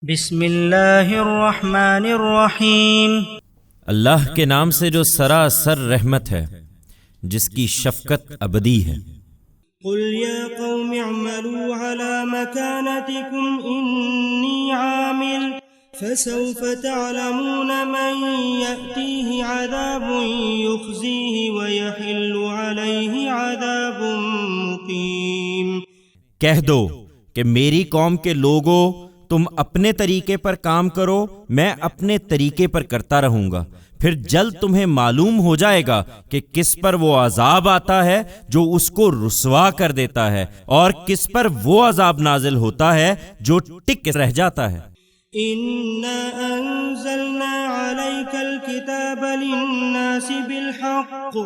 بسم اللہ الرحمن الرحیم۔ اللہ کے نام سے جو سراسر رحمت ہے، جس کی شفقت ابدی ہے۔ قل یا قوم اعملوا على مكانتكم انی عامل فسوف تعلمون من یأتیہ عذاب یخزیہ ویحل علیہ عذاب مقیم۔ کہہ دو کہ میری قوم کے لوگوں، تم اپنے طریقے پر کام کرو، میں اپنے طریقے پر کرتا رہوں گا، پھر جلد تمہیں معلوم ہو جائے گا کہ کس پر وہ عذاب آتا ہے جو اس کو رسوا کر دیتا ہے، اور کس پر وہ عذاب نازل ہوتا ہے جو ٹک رہ جاتا ہے۔ اِنَّا أَنزَلْنَا عَلَيْكَ الْكِتَابَ لِلنَّاسِ بِالْحَقِّ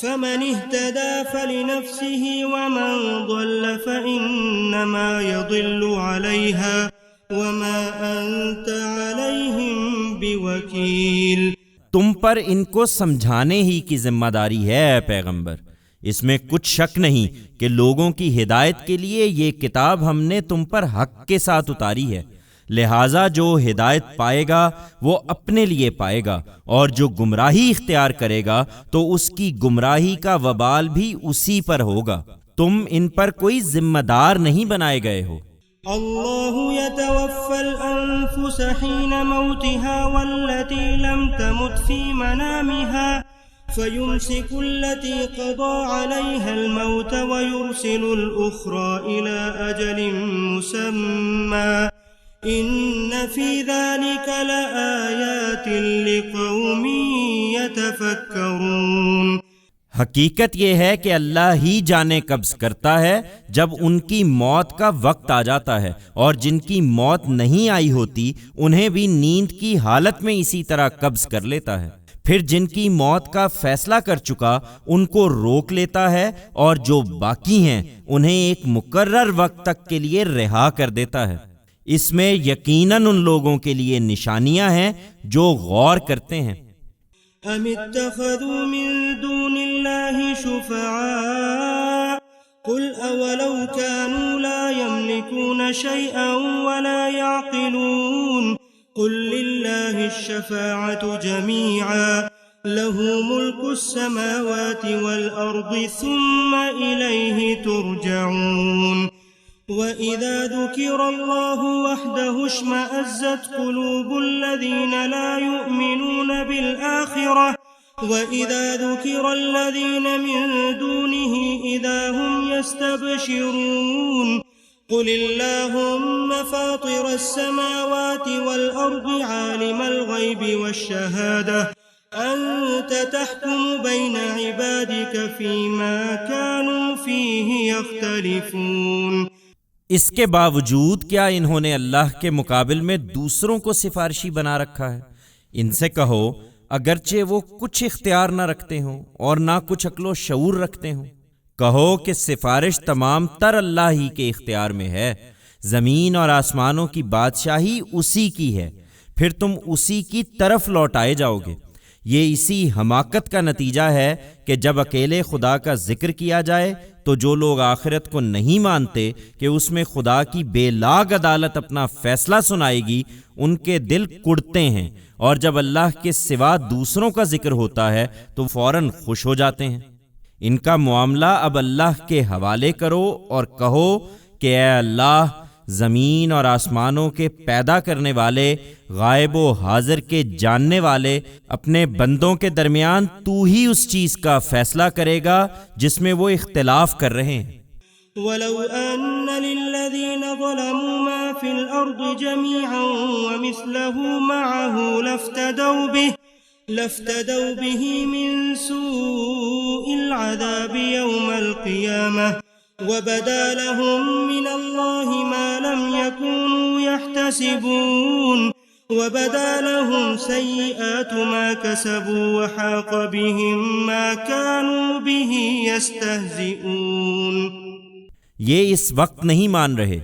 فَمَنِ اهْتَدَى فَلِنَفْسِهِ وَمَنْ ضَلَّ فَإِنَّمَا يَضِلُّ عَلَيْهَا وَمَا أَنْتَ عَلَيْهِمْ بِوَكِيلٍ۔ تم پر ان کو سمجھانے ہی کی ذمہ داری ہے اے پیغمبر، اس میں کچھ شک نہیں کہ لوگوں کی ہدایت کے لیے یہ کتاب ہم نے تم پر حق کے ساتھ اتاری ہے، لہٰذا جو ہدایت پائے گا وہ اپنے لیے پائے گا، اور جو گمراہی اختیار کرے گا تو اس کی گمراہی کا وبال بھی اسی پر ہوگا۔ تم ان پر کوئی ذمہ دار نہیں بنائے گئے ہو۔ اللہ يتوفى الأنفس حين موتها والتي لم تمت في منامها فيمسك التي قضى عليها الموت ويرسل الأخرى إلى أجل مسمى إن في ذلك لآيات لقوم يتفكرون۔ حقیقت یہ ہے کہ اللہ ہی جانیں قبض کرتا ہے جب ان کی موت کا وقت آ جاتا ہے، اور جن کی موت نہیں آئی ہوتی انہیں بھی نیند کی حالت میں اسی طرح قبض کر لیتا ہے، پھر جن کی موت کا فیصلہ کر چکا ان کو روک لیتا ہے، اور جو باقی ہیں انہیں ایک مقرر وقت تک کے لیے رہا کر دیتا ہے۔ اس میں یقیناً ان لوگوں کے لیے نشانیاں ہیں جو غور کرتے ہیں۔ ام اتخذوا من دون الله شفعاء قل اولو كانوا لا يملكون شيئا ولا يعقلون قل لله الشفاعة جميعا له ملك السماوات والأرض ثم إليه ترجعون۔ وَإِذَا ذُكِرَ اللَّهُ وَحْدَهُ اشْمَأَزَّتْ قُلُوبُ الَّذِينَ لَا يُؤْمِنُونَ بِالْآخِرَةِ وَإِذَا ذُكِرَ الَّذِينَ مِن دُونِهِ إِذَا هُمْ يَسْتَبْشِرُونَ قُلِ اللَّهُمَّ فَاطِرَ السَّمَاوَاتِ وَالْأَرْضِ عَالِمَ الْغَيْبِ وَالشَّهَادَةِ أَنْتَ تَحْكُمُ بَيْنَ عِبَادِكَ فِيمَا كَانُوا فِيهِ يَخْتَلِفُونَ۔ اس کے باوجود کیا انہوں نے اللہ کے مقابل میں دوسروں کو سفارشی بنا رکھا ہے؟ ان سے کہو اگرچہ وہ کچھ اختیار نہ رکھتے ہوں اور نہ کچھ عقل و شعور رکھتے ہوں، کہو کہ سفارش تمام تر اللہ ہی کے اختیار میں ہے، زمین اور آسمانوں کی بادشاہی اسی کی ہے، پھر تم اسی کی طرف لوٹائے جاؤ گے۔ یہ اسی حماقت کا نتیجہ ہے کہ جب اکیلے خدا کا ذکر کیا جائے تو جو لوگ آخرت کو نہیں مانتے کہ اس میں خدا کی بے لاگ عدالت اپنا فیصلہ سنائے گی، ان کے دل کڑتے ہیں، اور جب اللہ کے سوا دوسروں کا ذکر ہوتا ہے تو فوراً خوش ہو جاتے ہیں۔ ان کا معاملہ اب اللہ کے حوالے کرو اور کہو کہ اے اللہ، زمین اور آسمانوں کے پیدا کرنے والے، غائب و حاضر کے جاننے والے، اپنے بندوں کے درمیان تو ہی اس چیز کا فیصلہ کرے گا جس میں وہ اختلاف کر رہے ہیں۔ وَلَوْ أَنَّ لِلَّذِينَ ظَلَمُوا مَا فِي الْأَرْضِ جَمِيعًا وَمِثْلَهُ مَعَهُ لَافْتَدَوْا بِهِ مِنْ سُوءِ الْعَذَابِ يَوْمَ الْقِيَامَةِ وَبَدَا لَهُم مِّنَ اللَّهِ مَا لَمْ يَكُونُوا يَحْتَسِبُونَ وَبَدَا لَهُمْ سَيِّئَاتُ مَا كَسَبُوا وَحَاقَ بِهِم مَّا كَانُوا بِهِ يَسْتَهْزِئُونَ۔ یہ اس وقت نہیں مان رہے،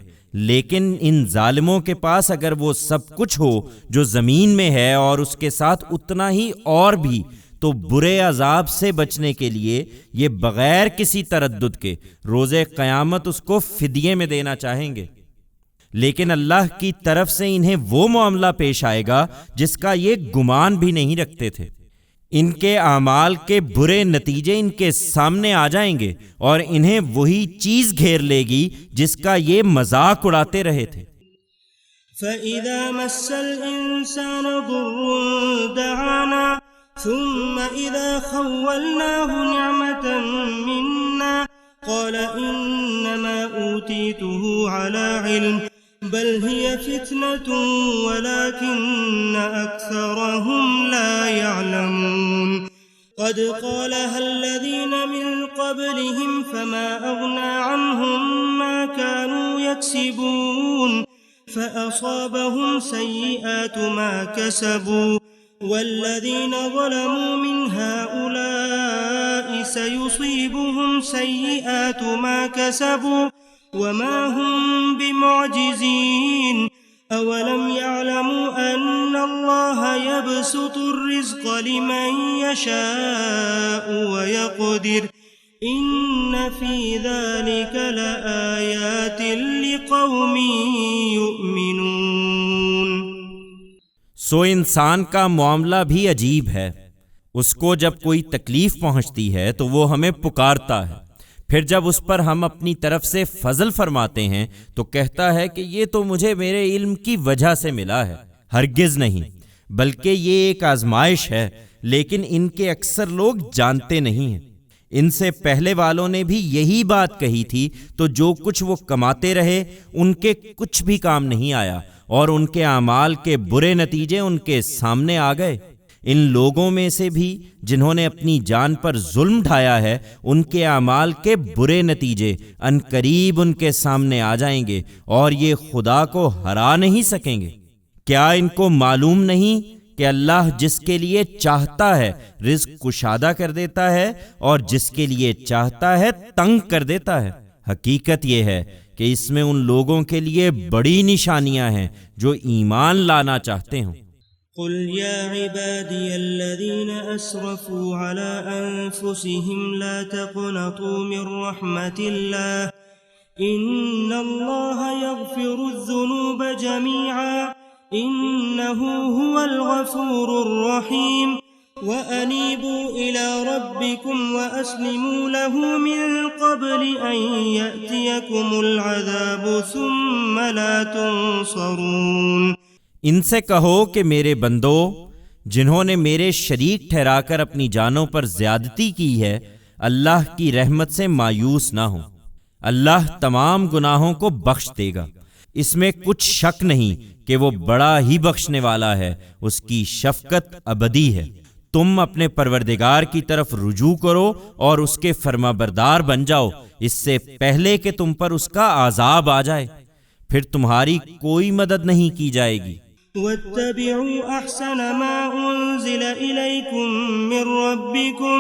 لیکن ان ظالموں کے پاس اگر وہ سب کچھ ہو جو زمین میں ہے اور اس کے ساتھ اتنا ہی اور بھی، تو برے عذاب سے بچنے کے لیے یہ بغیر کسی تردد کے روز قیامت اس کو فدیے میں دینا چاہیں گے۔ لیکن اللہ کی طرف سے انہیں وہ معاملہ پیش آئے گا جس کا یہ گمان بھی نہیں رکھتے تھے۔ ان کے اعمال کے برے نتیجے ان کے سامنے آ جائیں گے اور انہیں وہی چیز گھیر لے گی جس کا یہ مذاق اڑاتے رہے تھے۔ فَإِذَا مَسَّ الْإِنسَانَ ضُرٌّ دَعَانَا ثُمَّ إِذَا خَوَّلْنَاهُ نِعْمَةً مِنَّا قَالَ إِنَّمَا أُوتِيتُهُ عَلَى عِلْمٍ بل هي فتنة ولكن أكثرهم لا يعلمون قد قالها الذين من قبلهم فما أغنى عنهم ما كانوا يكسبون فأصابهم سيئات ما كسبوا والذين ظلموا من هؤلاء سيصيبهم سيئات ما كسبوا وما هم بمعجزين أولم يعلموا أن الله يبسط الرزق لمن يشاء ويقدر إن في ذلك لآيات لقوم يؤمنون۔ سو انسان کا معاملہ بھی عجیب ہے۔ اس کو جب کوئی تکلیف پہنچتی ہے تو وہ ہمیں پکارتا ہے، پھر جب اس پر ہم اپنی طرف سے فضل فرماتے ہیں تو کہتا ہے کہ یہ تو مجھے میرے علم کی وجہ سے ملا ہے۔ ہرگز نہیں، بلکہ یہ ایک آزمائش ہے، لیکن ان کے اکثر لوگ جانتے نہیں ہیں۔ ان سے پہلے والوں نے بھی یہی بات کہی تھی، تو جو کچھ وہ کماتے رہے ان کے کچھ بھی کام نہیں آیا، اور ان کے اعمال کے برے نتیجے ان کے سامنے آ گئے۔ ان لوگوں میں سے بھی جنہوں نے اپنی جان پر ظلم ڈھایا ہے، ان کے اعمال کے برے نتیجے ان قریب ان کے سامنے آ جائیں گے، اور یہ خدا کو ہرا نہیں سکیں گے۔ کیا ان کو معلوم نہیں کہ اللہ جس کے لیے چاہتا ہے رزق کشادہ کر دیتا ہے، اور جس کے لیے چاہتا ہے تنگ کر دیتا ہے؟ حقیقت یہ ہے کہ اس میں ان لوگوں کے لیے بڑی نشانیاں ہیں جو ایمان لانا چاہتے ہوں۔ قل يا عبادي الذين أسرفوا على أنفسهم لا تقنطوا من رحمة الله إن الله يغفر الذنوب جميعا إنه هو الغفور الرحيم وأنيبوا إلى ربكم وأسلموا له من قبل أن يأتيكم العذاب ثم لا تنصرون۔ ان سے کہو کہ میرے بندو، جنہوں نے میرے شریک ٹھہرا کر اپنی جانوں پر زیادتی کی ہے، اللہ کی رحمت سے مایوس نہ ہوں۔ اللہ تمام گناہوں کو بخش دے گا، اس میں کچھ شک نہیں کہ وہ بڑا ہی بخشنے والا ہے، اس کی شفقت ابدی ہے۔ تم اپنے پروردگار کی طرف رجوع کرو اور اس کے فرما بردار بن جاؤ، اس سے پہلے کہ تم پر اس کا عذاب آ جائے، پھر تمہاری کوئی مدد نہیں کی جائے گی۔ واتبعوا أحسن ما أنزل إليكم من ربكم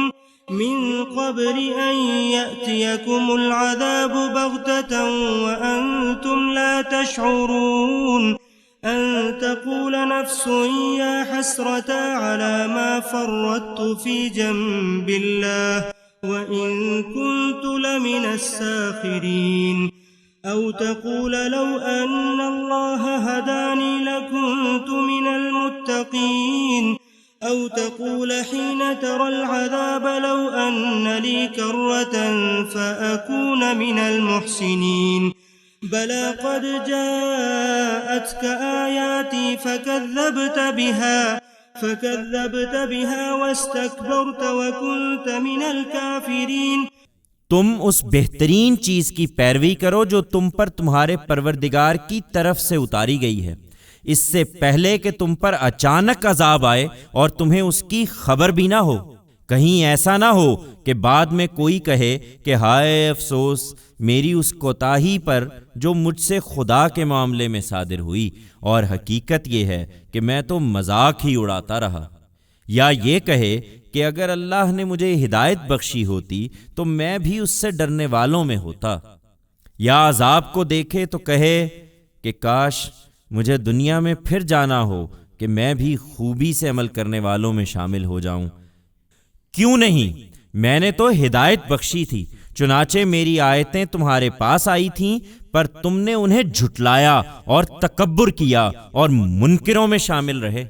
من قبل أن يأتيكم العذاب بغتة وأنتم لا تشعرون أن تقول نفس يا حسرة على ما فرطت في جنب الله وإن كنت لمن الساخرين أو تقول لو أن الله هداني لكنت من المتقين أو تقول حين ترى العذاب لو أن لي كرة فأكون من المحسنين بلى قد جاءتك آياتي فكذبت بها واستكبرت وكنت من الكافرين۔ تم اس بہترین چیز کی پیروی کرو جو تم پر تمہارے پروردگار کی طرف سے اتاری گئی ہے، اس سے پہلے کہ تم پر اچانک عذاب آئے اور تمہیں اس کی خبر بھی نہ ہو۔ کہیں ایسا نہ ہو کہ بعد میں کوئی کہے کہ ہائے افسوس میری اس کوتاہی پر جو مجھ سے خدا کے معاملے میں صادر ہوئی، اور حقیقت یہ ہے کہ میں تو مذاق ہی اڑاتا رہا۔ یا یہ کہے کہ اگر اللہ نے مجھے ہدایت بخشی ہوتی تو میں بھی اس سے ڈرنے والوں میں ہوتا۔ یا عذاب کو دیکھے تو کہے کہ کاش مجھے دنیا میں پھر جانا ہو کہ میں بھی خوبی سے عمل کرنے والوں میں شامل ہو جاؤں۔ کیوں نہیں، میں نے تو ہدایت بخشی تھی، چنانچہ میری آیتیں تمہارے پاس آئی تھیں، پر تم نے انہیں جھٹلایا اور تکبر کیا اور منکروں میں شامل رہے۔